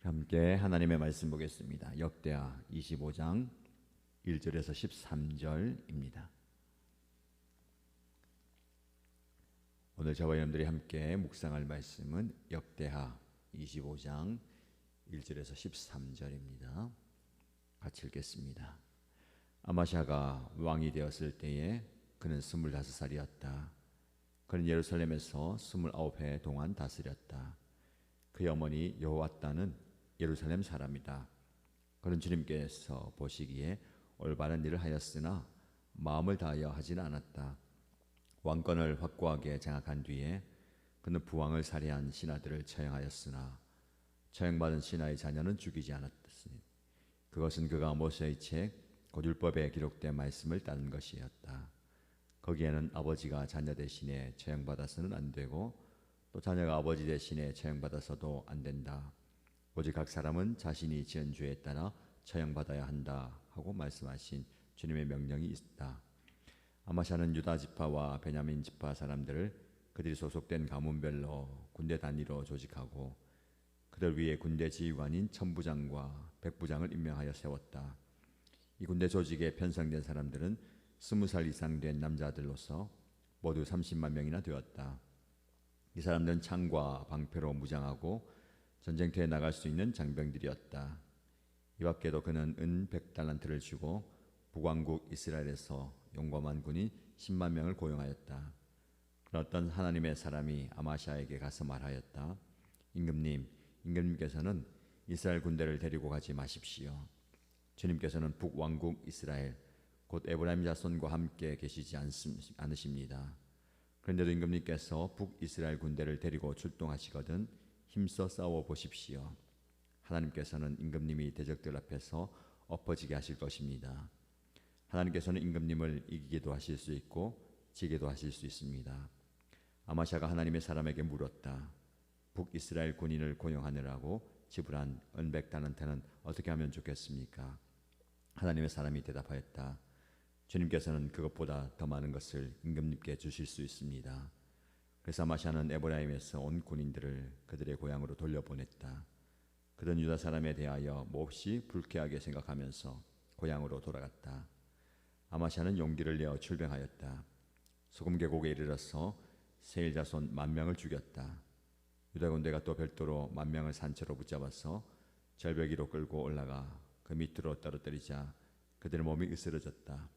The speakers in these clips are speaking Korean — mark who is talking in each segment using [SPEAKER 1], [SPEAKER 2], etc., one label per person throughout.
[SPEAKER 1] 함께 하나님의 말씀 보겠습니다. 역대하 25장 1절에서 13절입니다. 오늘 저와 여러분들이 함께 묵상할 말씀은 역대하 25장 1절에서 13절입니다. 같이 읽겠습니다. 아마샤가 왕이 되었을 때에 그는 25살이었다. 그는 예루살렘에서 29해 동안 다스렸다. 그의 어머니 여호와따는 예루살렘 사람이다. 그는 주님께서 보시기에 올바른 일을 하였으나 마음을 다하여 하지는 않았다. 왕권을 확고하게 장악한 뒤에 그는 부왕을 살해한 신하들을 처형하였으나 처형받은 신하의 자녀는 죽이지 않았으니 그것은 그가 모세의 책 곧 율법에 기록된 말씀을 따른 것이었다. 거기에는 아버지가 자녀 대신에 처형받아서는 안 되고 또 자녀가 아버지 대신에 처형받아서도 안 된다. 오직 각 사람은 자신이 지은 죄에 따라 처형받아야 한다 하고 말씀하신 주님의 명령이 있다. 아마샤는 유다 지파와 베냐민 지파 사람들을 그들이 소속된 가문별로 군대 단위로 조직하고 그들 위에 군대 지휘관인 천부장과 백부장을 임명하여 세웠다. 이 군대 조직에 편성된 사람들은 20살 이상 된 남자들로서 모두 30만 명이나 되었다. 이 사람들은 창과 방패로 무장하고 전쟁터에 나갈 수 있는 장병들이었다. 이 밖에도 그는 은 100달란트를 주고 북왕국 이스라엘에서 용감한 군인 10만 명을 고용하였다. 그런 어떤 하나님의 사람이 아마샤에게 가서 말하였다. 임금님께서는 이스라엘 군대를 데리고 가지 마십시오. 주님께서는 북왕국 이스라엘 곧 에브라임 자손과 함께 계시지 않으십니다. 그런데도 임금님께서 북이스라엘 군대를 데리고 출동하시거든 힘써 싸워 보십시오. 하나님께서는 임금님이 대적들 앞에서 엎어지게 하실 것입니다. 하나님께서는 임금님을 이기게도 하실 수 있고 지게도 하실 수 있습니다. 아마샤가 하나님의 사람에게 물었다. 북이스라엘 군인을 고용하느라고 지불한 은 100달란트는 어떻게 하면 좋겠습니까? 하나님의 사람이 대답하였다. 주님께서는 그것보다 더 많은 것을 임금님께 주실 수 있습니다. 그래서 아마샤는 에브라임에서 온 군인들을 그들의 고향으로 돌려보냈다. 그들은 유다 사람에 대하여 몹시 불쾌하게 생각하면서 고향으로 돌아갔다. 아마샤는 용기를 내어 출병하였다. 소금 계곡에 이르러서 세일 자손 10,000명을 죽였다. 유다 군대가 또 별도로 10,000명을 산채로 붙잡아서 절벽 위로 끌고 올라가 그 밑으로 떨어뜨리자 그들의 몸이 으스러졌다.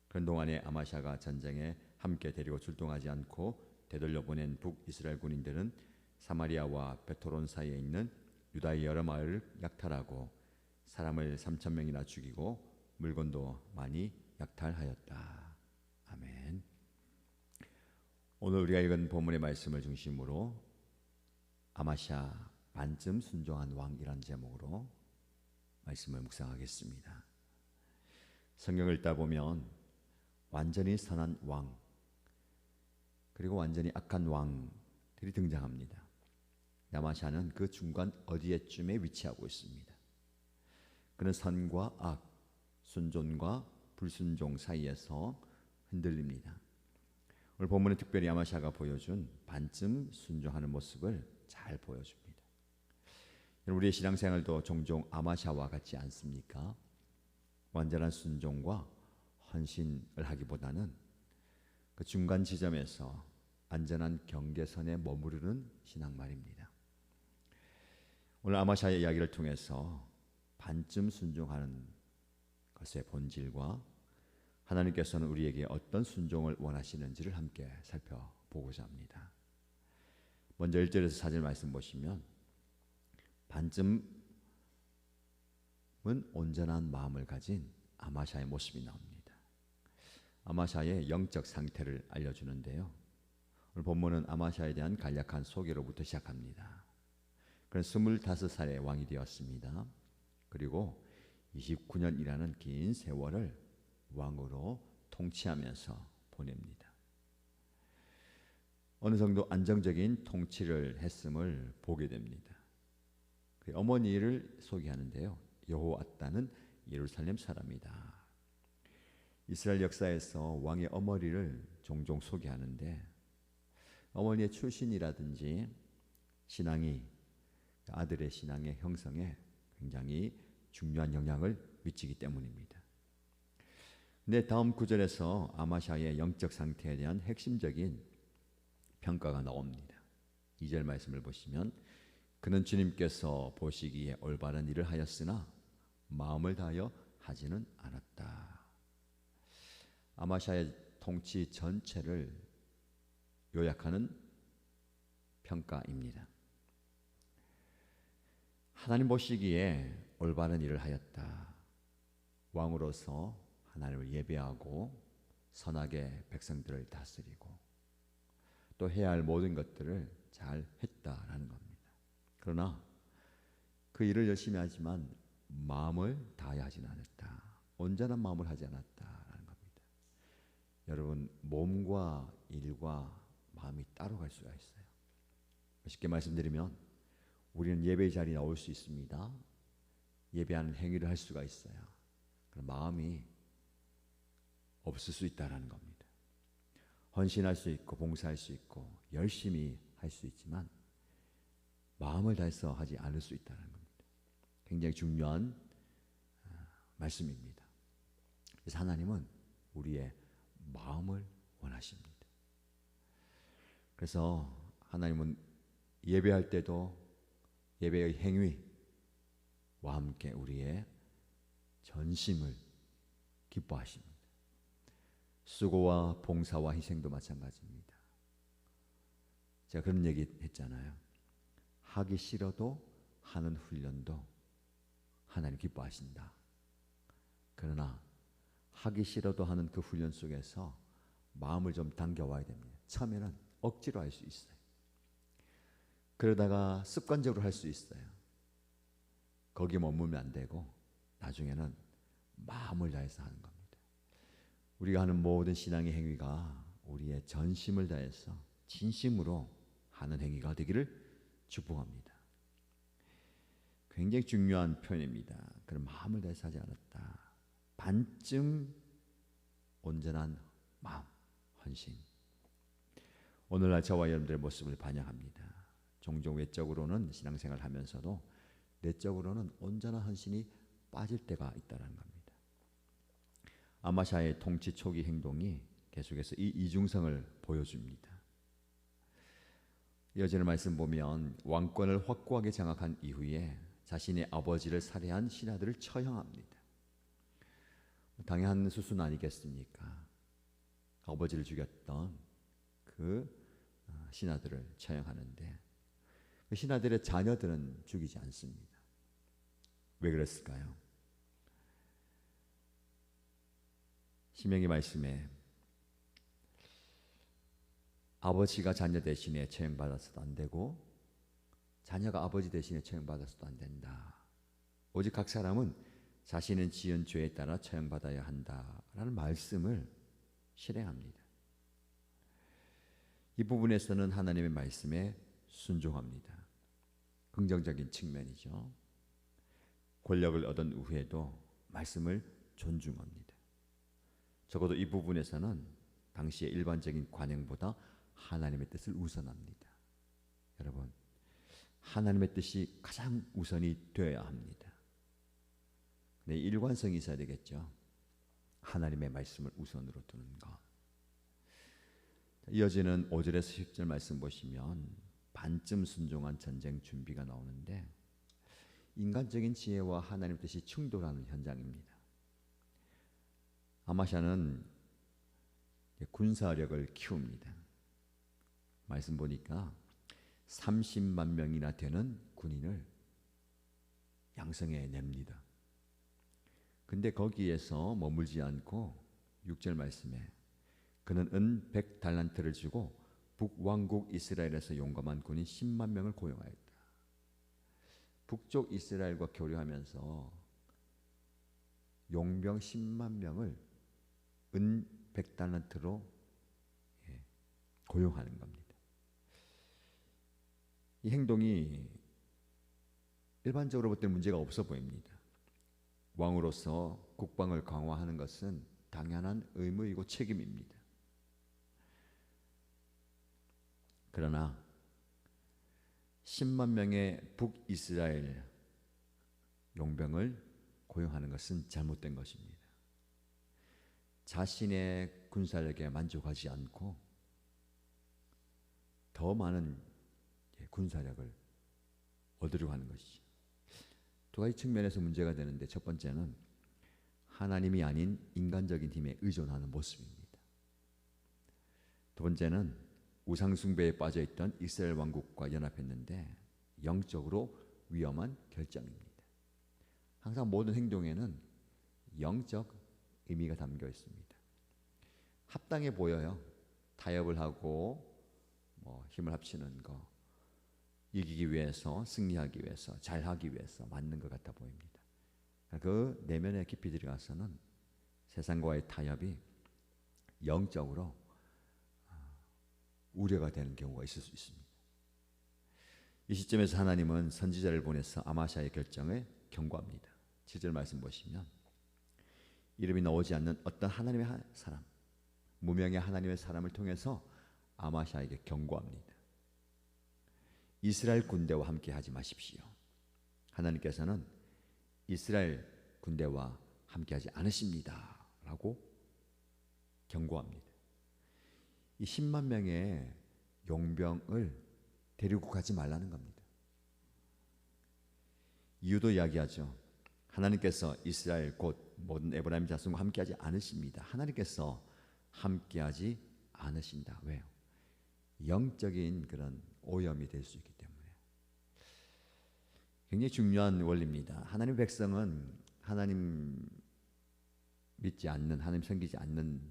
[SPEAKER 1] 그런 동안에 아마샤가 전쟁에 함께 데리고 출동하지 않고 되돌려 보낸 북이스라엘 군인들은 사마리아와 베토론 사이에 있는 유다의 여러 마을을 약탈하고 사람을 3,000명이나 죽이고 물건도 많이 약탈하였다. 아멘. 오늘 우리가 읽은 본문의 말씀을 중심으로 아마샤 반쯤 순종한 왕이란 제목으로 말씀을 묵상하겠습니다. 성경을 읽다 보면 완전히 선한 왕 그리고 완전히 악한 왕들이 등장합니다. 아마샤는 그 중간 어디에쯤에 위치하고 있습니다. 그는 선과 악, 순종과 불순종 사이에서 흔들립니다. 오늘 본문은 특별히 아마샤가 보여준 반쯤 순종하는 모습을 잘 보여줍니다. 우리의 신앙생활도 종종 아마샤와 같지 않습니까? 완전한 순종과 헌신을 하기보다는 그 중간 지점에서 안전한 경계선에 머무르는 신앙말입니다. 오늘 아마샤의 이야기를 통해서 반쯤 순종하는 것의 본질과 하나님께서는 우리에게 어떤 순종을 원하시는지를 함께 살펴보고자 합니다. 먼저 1절에서 4절 말씀 보시면 반쯤은 온전한 마음을 가진 아마샤의 모습이 나옵니다. 아마샤의 영적 상태를 알려주는데요. 오늘 본문은 아마샤에 대한 간략한 소개로부터 시작합니다. 그는 25살에 왕이 되었습니다. 그리고 29년이라는 긴 세월을 왕으로 통치하면서 보냅니다. 어느 정도 안정적인 통치를 했음을 보게 됩니다. 그 어머니를 소개하는데요. 여호와따는 예루살렘 사람이다. 이스라엘 역사에서 왕의 어머니를 종종 소개하는데 어머니의 출신이라든지 신앙이 아들의 신앙의 형성에 굉장히 중요한 영향을 미치기 때문입니다. 근데 다음 구절에서 아마샤의 영적 상태에 대한 핵심적인 평가가 나옵니다. 2절 말씀을 보시면 그는 주님께서 보시기에 올바른 일을 하였으나 마음을 다하여 하지는 않았다. 아마샤의 통치 전체를 요약하는 평가입니다. 하나님 보시기에 올바른 일을 하였다. 왕으로서 하나님을 예배하고 선하게 백성들을 다스리고 또 해야 할 모든 것들을 잘 했다라는 겁니다. 그러나 그 일을 열심히 하지만 마음을 다하여 하지는 않았다. 온전한 마음을 하지 않았다라는 겁니다. 여러분, 몸과 일과 마음이 따로 갈 수가 있어요. 쉽게 말씀드리면 우리는 예배의 자리에 나올 수 있습니다. 예배하는 행위를 할 수가 있어요. 그럼 마음이 없을 수 있다는 겁니다. 헌신할 수 있고 봉사할 수 있고 열심히 할 수 있지만 마음을 다해서 하지 않을 수 있다는 겁니다. 굉장히 중요한 말씀입니다. 그래서 하나님은 우리의 마음을 원하십니다. 그래서 하나님은 예배할 때도 예배의 행위와 함께 우리의 전심을 기뻐하십니다. 수고와 봉사와 희생도 마찬가지입니다. 제가 그런 얘기 했잖아요. 하기 싫어도 하는 훈련도 하나님 기뻐하신다. 그러나 하기 싫어도 하는 그 훈련 속에서 마음을 좀 당겨와야 됩니다. 처음에는 억지로 할 수 있어요. 그러다가 습관적으로 할 수 있어요. 거기에 머물면 안 되고 나중에는 마음을 다해서 하는 겁니다. 우리가 하는 모든 신앙의 행위가 우리의 전심을 다해서 진심으로 하는 행위가 되기를 축복합니다. 굉장히 중요한 표현입니다. 그런 마음을 다해서 하지 않았다. 반쯤 온전한 마음, 헌신. 오늘날 저와 여러분들의 모습을 반영합니다. 종종 외적으로는 신앙생활을 하면서도 내적으로는 온전한 헌신이 빠질 때가 있다는 겁니다. 아마샤의 통치 초기 행동이 계속해서 이 이중성을 보여줍니다. 이어지는 말씀 보면 왕권을 확고하게 장악한 이후에 자신의 아버지를 살해한 신하들을 처형합니다. 당연한 수순 아니겠습니까? 아버지를 죽였던 그 신하들을 처형하는데 그 신하들의 자녀들은 죽이지 않습니다. 왜 그랬을까요? 신명기 말씀에 아버지가 자녀 대신에 처형받아서도 안 되고 자녀가 아버지 대신에 처형받아서도 안 된다. 오직 각 사람은 자신은 지은 죄에 따라 처형받아야 한다라는 말씀을 실행합니다. 이 부분에서는 하나님의 말씀에 순종합니다. 긍정적인 측면이죠. 권력을 얻은 후에도 말씀을 존중합니다. 적어도 이 부분에서는 당시의 일반적인 관행보다 하나님의 뜻을 우선합니다. 여러분, 하나님의 뜻이 가장 우선이 되어야 합니다. 네, 일관성이 있어야 되겠죠. 하나님의 말씀을 우선으로 두는 것. 이어지는 5절에서 10절 말씀 보시면 반쯤 순종한 전쟁 준비가 나오는데 인간적인 지혜와 하나님 뜻이 충돌하는 현장입니다. 아마샤는 군사력을 키웁니다. 말씀 보니까 30만 명이나 되는 군인을 양성해 냅니다. 근데 거기에서 머물지 않고 6절 말씀에 그는 은 100달란트를 주고 북왕국 이스라엘에서 용감한 군인 10만 명을 고용하였다. 북쪽 이스라엘과 교류하면서 용병 10만 명을 은 100달란트로 고용하는 겁니다. 이 행동이 일반적으로 볼 때 문제가 없어 보입니다. 왕으로서 국방을 강화하는 것은 당연한 의무이고 책임입니다. 그러나 10만 명의 북이스라엘 용병을 고용하는 것은 잘못된 것입니다. 자신의 군사력에 만족하지 않고 더 많은 군사력을 얻으려고 하는 것이죠. 두 가지 측면에서 문제가 되는데, 첫 번째는 하나님이 아닌 인간적인 힘에 의존하는 모습입니다. 두 번째는 우상숭배에 빠져있던 이스라엘 왕국과 연합했는데 영적으로 위험한 결정입니다. 항상 모든 행동에는 영적 의미가 담겨 있습니다. 합당해 보여요. 타협을 하고 힘을 합치는 거, 이기기 위해서, 승리하기 위해서, 잘하기 위해서 맞는 것 같아 보입니다. 그 내면에 깊이 들어가서는 세상과의 타협이 영적으로 우려가 되는 경우가 있을 수 있습니다. 이 시점에서 하나님은 선지자를 보내서 아마샤의 결정을 경고합니다. 7절 말씀 보시면 이름이 나오지 않는 어떤 하나님의 사람, 무명의 하나님의 사람을 통해서 아마샤에게 경고합니다. 이스라엘 군대와 함께 하지 마십시오. 하나님께서는 이스라엘 군대와 함께 하지 않으십니다 라고 경고합니다. 이 10만 명의 용병을 데리고 가지 말라는 겁니다. 이유도 이야기하죠. 하나님께서 이스라엘 곧 모든 에브라임 자손과 함께하지 않으십니다. 하나님께서 함께하지 않으신다. 왜요? 영적인 그런 오염이 될 수 있기 때문에. 굉장히 중요한 원리입니다. 하나님 백성은 하나님 믿지 않는, 하나님 섬기지 않는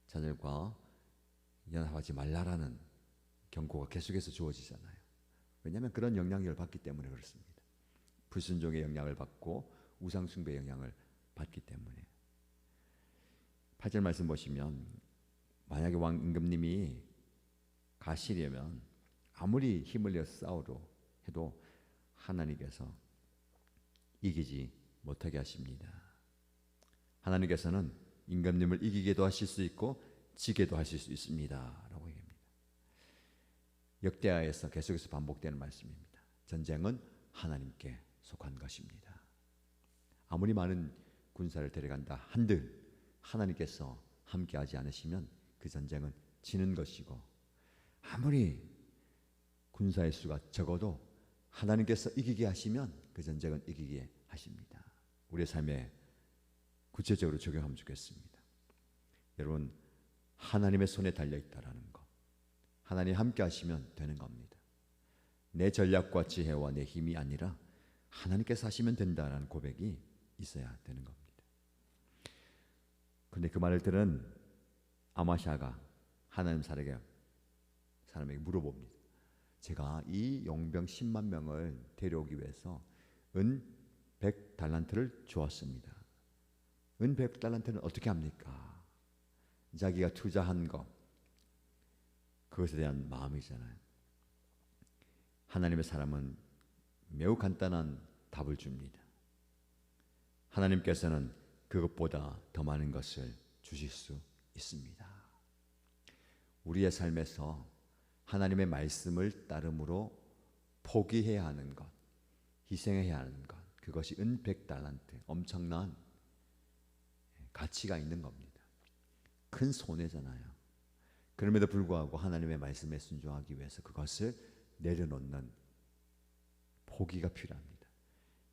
[SPEAKER 1] 자들과 연합하지 말라라는 경고가 계속해서 주어지잖아요. 왜냐하면 그런 영향력을 받기 때문에 그렇습니다. 불순종의 영향을 받고 우상숭배의 영향을 받기 때문에. 8절 말씀 보시면 만약에 왕 임금님이 가시려면 아무리 힘을 내어 싸우려 해도 하나님께서 이기지 못하게 하십니다. 하나님께서는 임금님을 이기게도 하실 수 있고 지게도 하실 수 있습니다 라고 얘기합니다. 역대하에서 계속해서 반복되는 말씀입니다. 전쟁은 하나님께 속한 것입니다. 아무리 많은 군사를 데려간다 한들 하나님께서 함께하지 않으시면 그 전쟁은 지는 것이고, 아무리 군사의 수가 적어도 하나님께서 이기게 하시면 그 전쟁은 이기게 하십니다. 우리의 삶에 구체적으로 적용하면 좋겠습니다. 여러분, 하나님의 손에 달려있다라는 것, 하나님 함께 하시면 되는 겁니다. 내 전략과 지혜와 내 힘이 아니라 하나님께서 하시면 된다라는 고백이 있어야 되는 겁니다. 그런데 그 말을 들은 아마샤가 하나님 사람에게 물어봅니다. 제가 이 용병 10만 명을 데려오기 위해서 은 100달란트를 주었습니다. 은 100달란트는 어떻게 합니까? 자기가 투자한 것, 그것에 대한 마음이잖아요. 하나님의 사람은 매우 간단한 답을 줍니다. 하나님께서는 그것보다 더 많은 것을 주실 수 있습니다. 우리의 삶에서 하나님의 말씀을 따름으로 포기해야 하는 것, 희생해야 하는 것, 그것이 은 100달란트, 엄청난 가치가 있는 겁니다. 큰 손해잖아요. 그럼에도 불구하고 하나님의 말씀에 순종하기 위해서 그것을 내려놓는 포기가 필요합니다.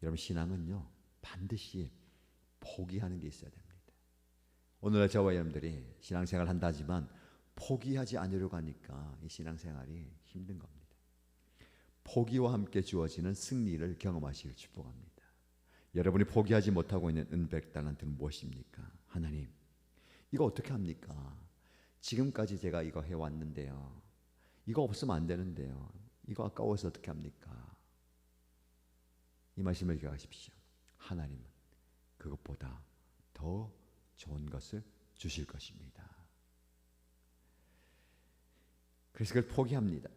[SPEAKER 1] 여러분, 신앙은요 반드시 포기하는 게 있어야 됩니다. 오늘날 저와 여러분들이 신앙생활 한다 하지만 포기하지 않으려고 하니까 이 신앙생활이 힘든 겁니다. 포기와 함께 주어지는 승리를 경험하시길 축복합니다. 여러분이 포기하지 못하고 있는 은 100달란트는 무엇입니까? 하나님, 이거 어떻게 합니까? 지금까지 제가 이거 해왔는데요. 이거 없으면 안 되는데요. 이거 아까워서 어떻게 합니까? 이 말씀을 기억하십시오. 하나님은 그것보다 더 좋은 것을 주실 것입니다. 그래서 그걸 포기합니다.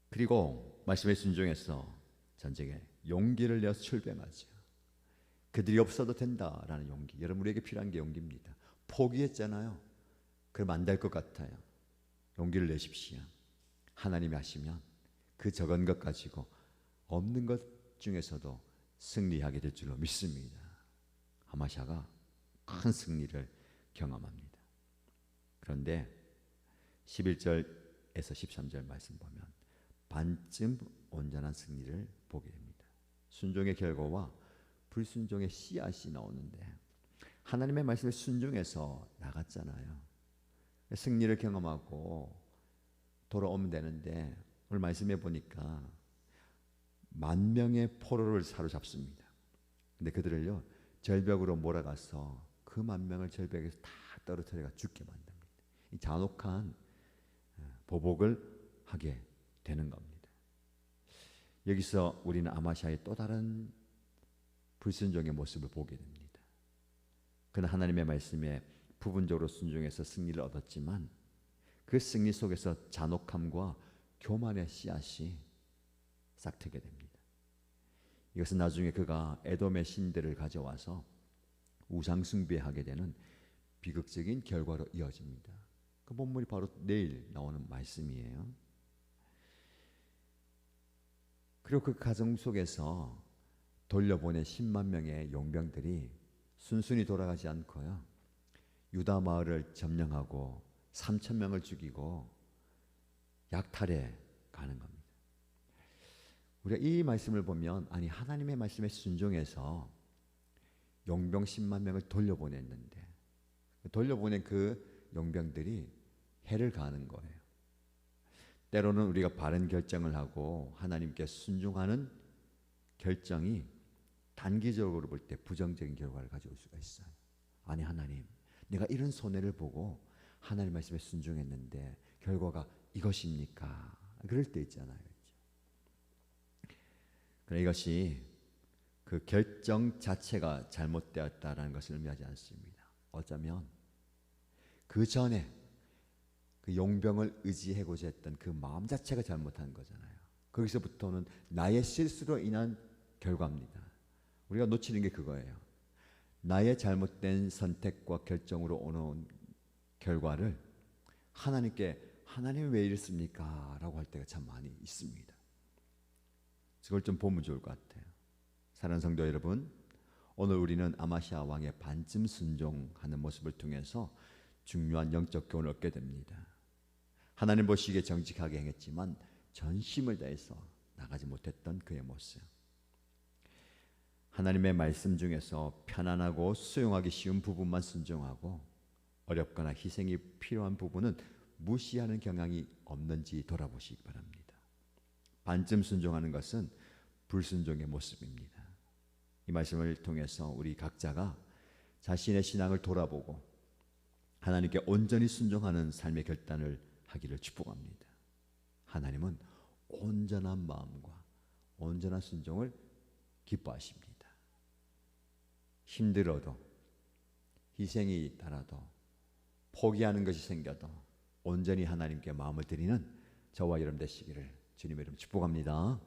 [SPEAKER 1] 그리고 말씀에 순종해서 전쟁에 용기를 내어 출병하죠. 그들이 없어도 된다라는 용기. 여러분, 우리에게 필요한 게 용기입니다. 포기했잖아요. 그럼 안 될 것 같아요. 용기를 내십시오. 하나님이 하시면 그 적은 것 가지고 없는 것 중에서도 승리하게 될 줄로 믿습니다. 아마샤가 큰 승리를 경험합니다. 그런데 11절에서 13절 말씀 보면 반쯤 온전한 승리를 보게 됩니다. 순종의 결과와 불순종의 씨앗이 나오는데 하나님의 말씀에 순종해서 나갔잖아요. 승리를 경험하고 돌아오면 되는데 오늘 말씀해 보니까 10,000명의 포로를 사로잡습니다. 근데 그들을요 절벽으로 몰아가서 그 10,000명을 절벽에서 다 떨어뜨려가 죽게 만듭니다. 이 잔혹한 보복을 하게 되는 겁니다. 여기서 우리는 아마샤의 또 다른 불순종의 모습을 보게 됩니다. 그는 하나님의 말씀에 부분적으로 순종해서 승리를 얻었지만 그 승리 속에서 잔혹함과 교만의 씨앗이 싹트게 됩니다. 이것은 나중에 그가 에돔의 신들을 가져와서 우상 숭배하게 되는 비극적인 결과로 이어집니다. 그 본문이 바로 내일 나오는 말씀이에요. 그리고 그 가정 속에서 돌려보낸 10만 명의 용병들이 순순히 돌아가지 않고요. 유다 마을을 점령하고 3,000명을 죽이고 약탈해 가는 겁니다. 우리가 이 말씀을 보면 아니 하나님의 말씀에 순종해서 용병 10만 명을 돌려보냈는데 돌려보낸 그 용병들이 해를 가하는 거예요. 때로는 우리가 바른 결정을 하고 하나님께 순종하는 결정이 단기적으로 볼 때 부정적인 결과를 가져올 수가 있어요. 아니 하나님, 내가 이런 손해를 보고 하나님 말씀에 순종했는데 결과가 이것입니까? 그럴 때 있잖아요. 그러나 이것이 그 결정 자체가 잘못되었다라는 것을 의미하지 않습니다. 어쩌면 그 전에 그 용병을 의지하고자 했던 그 마음 자체가 잘못한 거잖아요. 거기서부터는 나의 실수로 인한 결과입니다. 우리가 놓치는 게 그거예요. 나의 잘못된 선택과 결정으로 오는 결과를 하나님께 하나님이 왜 이랬습니까? 라고 할 때가 참 많이 있습니다. 그걸 좀 보면 좋을 것 같아요. 사랑하는 성도 여러분, 오늘 우리는 아마시아 왕의 반쯤 순종하는 모습을 통해서 중요한 영적 교훈을 얻게 됩니다. 하나님 보시기에 정직하게 행했지만 전심을 다해서 나가지 못했던 그의 모습. 하나님의 말씀 중에서 편안하고 수용하기 쉬운 부분만 순종하고 어렵거나 희생이 필요한 부분은 무시하는 경향이 없는지 돌아보시기 바랍니다. 반쯤 순종하는 것은 불순종의 모습입니다. 이 말씀을 통해서 우리 각자가 자신의 신앙을 돌아보고 하나님께 온전히 순종하는 삶의 결단을 하기를 축복합니다. 하나님은 온전한 마음과 온전한 순종을 기뻐하십니다. 힘들어도 희생이 따라도 포기하는 것이 생겨도 온전히 하나님께 마음을 드리는 저와 여러분 되시기를 주님의 이름으로 축복합니다.